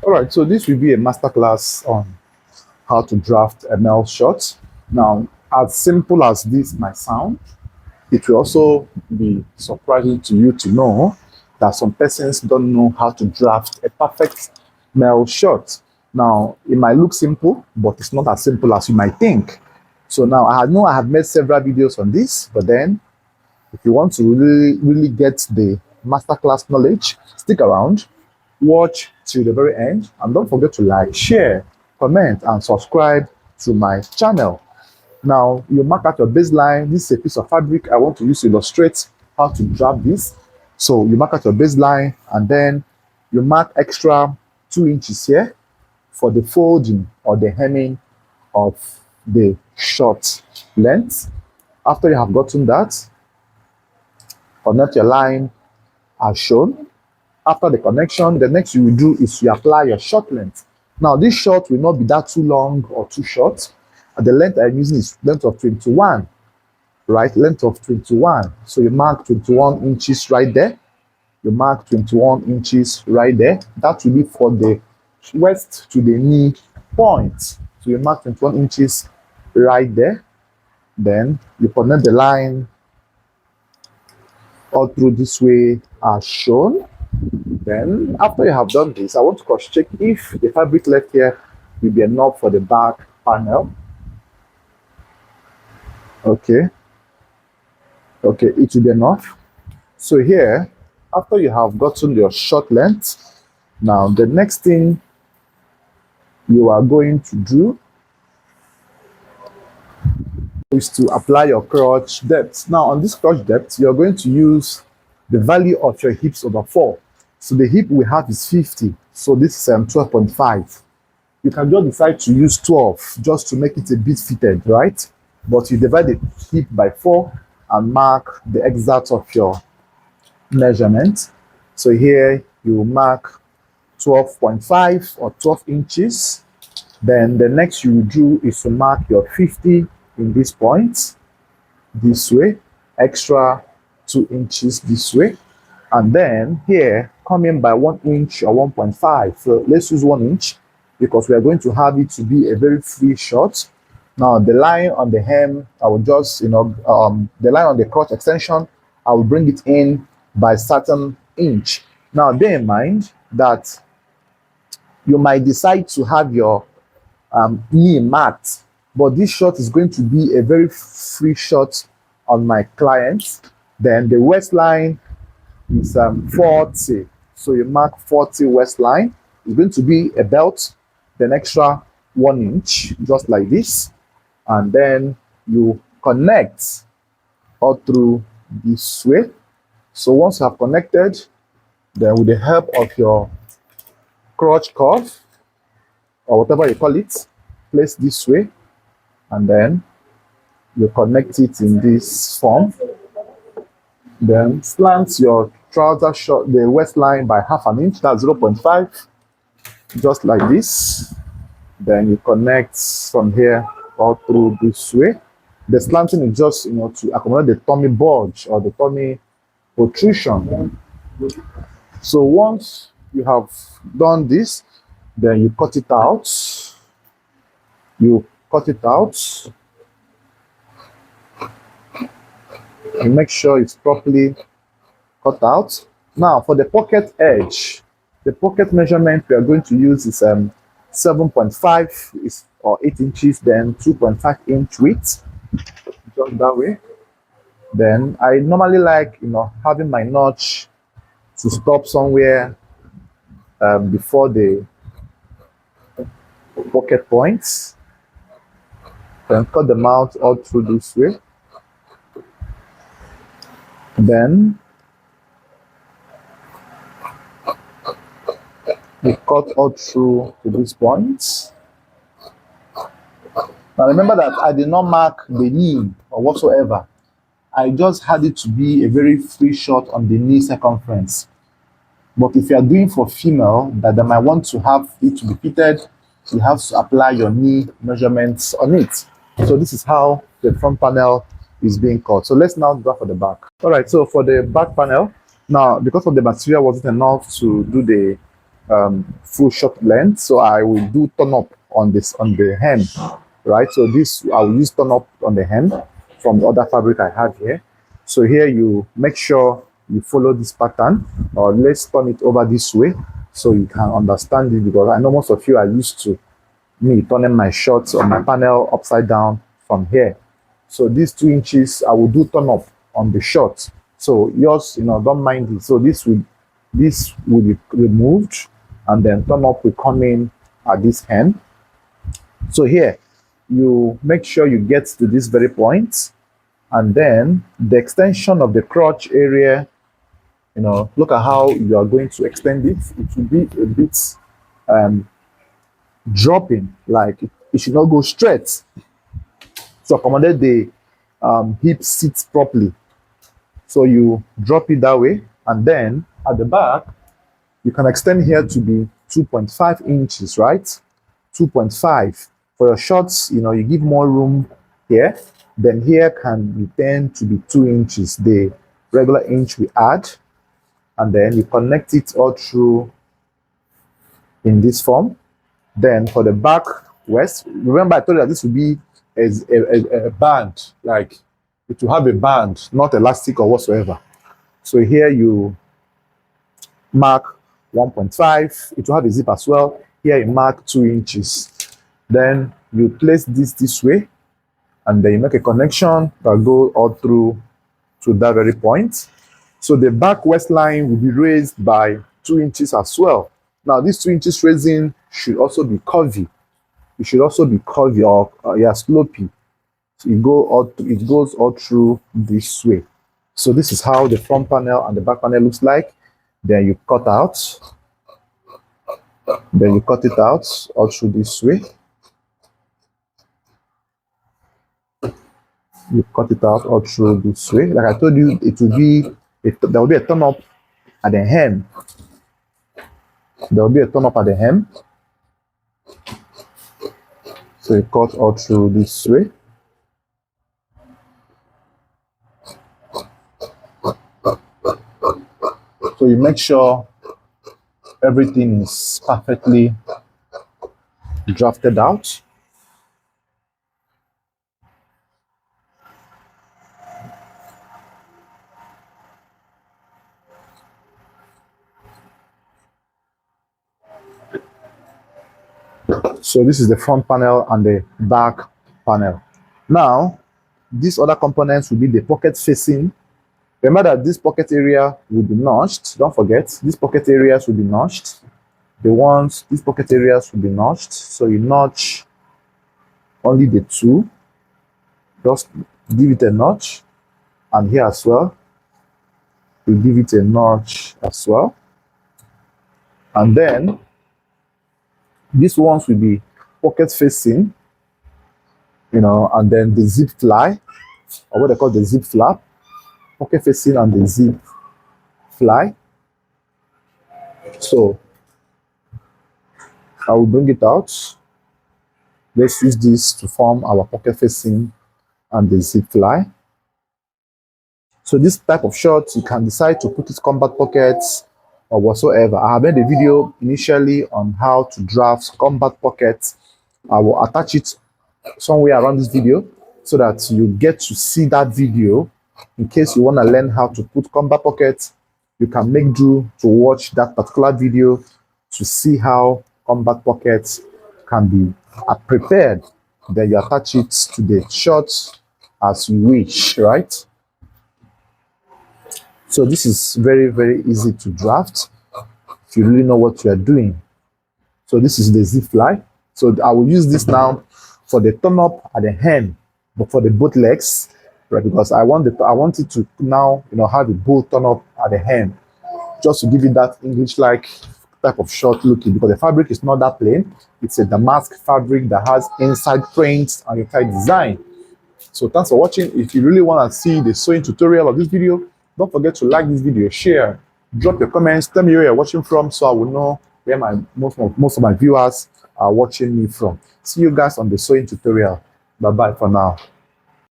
All right, so this will be a masterclass on how to draft ML shots. Now, as simple as this might sound, it will also be surprising to you to know that some persons don't know how to draft a perfect mail shot. Now, it might look simple, but it's not as simple as you might think. So now I know I have made several videos on this, but then if you want to really get the masterclass knowledge, stick around, watch till the very end, and don't forget to like, share, comment, and subscribe to my channel. Now, you mark out your baseline. This is a piece of fabric I want to use to illustrate how to draft this. So you mark out your baseline, and then you mark extra 2 inches here for the folding or the hemming of the short length. After you have gotten that, connect your line as shown. After the connection, the next you will do is you apply your short length. Now, this short will not be that too long or too short. The length I'm using is length of 21, right? Length of 21. So you mark 21 inches right there. You mark 21 inches right there. That will be for the waist to the knee point. So you mark 21 inches right there. Then you connect the line all through this way as shown. Then after you have done this, I want to cross check if the fabric left here will be enough for the back panel. Okay, it will be enough. So here, after you have gotten your short length, now the next thing you are going to do is to apply your crotch depth. Now on this crotch depth, you're going to use the value of your hips over 4. So the hip we have is 50. So this is 12.5. You can just decide to use 12 just to make it a bit fitted, right? But you divide the hip by 4 and mark the exact of your measurement. So here you mark 12.5 or 12 inches. Then the next you will do is to mark your 50 in this point, this way, extra 2 inches this way. And then here, come in by 1 inch or 1.5. So let's use 1 inch because we are going to have it to be a very free shot. Now the line on the hem, I will just, the line on the crotch extension, I will bring it in by certain inch. Now bear in mind that you might decide to have your knee marked, but this shot is going to be a very free shot on my clients. Then the waistline is 40. So you mark 40 waistline. It's going to be a belt, then extra 1 inch, just like this. And then you connect all through this way. So once you have connected, then with the help of your crotch curve, or whatever you call it, place this way, and then you connect it in this form. Then slant your trouser short, the waistline by half an inch, that's 0.5, just like this. Then you connect from here all through this way. The slanting is just, to accommodate the tummy bulge or the tummy protrusion. So once you have done this, then you cut it out. You cut it out. And make sure it's properly cut out. Now for the pocket edge, the pocket measurement we are going to use is 7.5 or 8 inches, then 2.5 inch width, just that way. Then I normally like, having my notch to stop somewhere before the pocket points. Then cut them out all through this way. Then we cut all through to these points. Now remember that I did not mark the knee or whatsoever. I just had it to be a very free shot on the knee circumference. But if you are doing for female that they might want to have it to be fitted, you have to apply your knee measurements on it. So this is how the front panel is being cut. So let's now draw for the back. All right, so for the back panel, now because of the material wasn't enough to do the full short length, so I will do turn up on this on the hem, right? So this I will use turn up on the hem from the other fabric I have here. So here you make sure you follow this pattern, or let's turn it over this way so you can understand it, because I know most of you are used to me turning my shorts or my panel upside down from here. So these 2 inches I will do turn up on the short. So yours, don't mind it. So this will be removed, and then turn up will come in at this end. So here you make sure you get to this very point, and then the extension of the crotch area, look at how you are going to extend it. It will be a bit dropping, like it should not go straight to accommodate the hip sits properly. So you drop it that way, and then at the back you can extend here to be 2.5 inches, right? 2.5 for your shorts. You give more room here, then here can return to be 2 inches, the regular inch we add, and then you connect it all through in this form. Then for the back west, remember I told you that this will be a band, like it will have a band, not elastic or whatsoever. So here you mark 1.5, it will have a zip as well. Here you mark 2 inches. Then you place this way, and then you make a connection that goes all through to that very point. So the back west line will be raised by 2 inches as well. Now this 2 inches raising should also be curvy. It should also be curvy, or slopey. So it goes all through this way. So this is how the front panel and the back panel looks like. Then you cut out. Then you cut it out all through this way. You cut it out all through this way. Like I told you, there will be a turn up at the hem. There will be a turn up at the hem. So you cut all through this way. So you make sure everything is perfectly drafted out. So this is the front panel and the back panel. Now, these other components will be the pocket facing. Remember that this pocket area will be notched. Don't forget, these pocket areas will be notched. These pocket areas will be notched. So you notch only the 2. Just give it a notch. And here as well, you give it a notch as well. And then these ones will be pocket facing, and then the zip fly, or what they call the zip flap, pocket facing and the zip fly. So I will bring it out. Let's use this to form our pocket facing and the zip fly. So this type of shorts, you can decide to put it combat pockets or whatsoever. I have made a video initially on how to draft combat pockets. I will attach it somewhere around this video so that you get to see that video. In case you want to learn how to put combat pockets, you can make do to watch that particular video to see how combat pockets can be prepared. Then you attach it to the shorts as you wish, right? So this is very, very easy to draft if you really know what you are doing. So this is the zip fly. So I will use this now for the turn up at the hem, but for the both legs, right? Because I want it to now, have a both turn up at the hem, just to give it that English-like type of short looking, because the fabric is not that plain. It's a damask fabric that has inside prints and inside design. So thanks for watching. If you really want to see the sewing tutorial of this video, don't forget to like this video, share, drop your comments, tell me where you're watching from so I will know where most of my viewers are watching me from. See you guys on the sewing tutorial. Bye bye for now.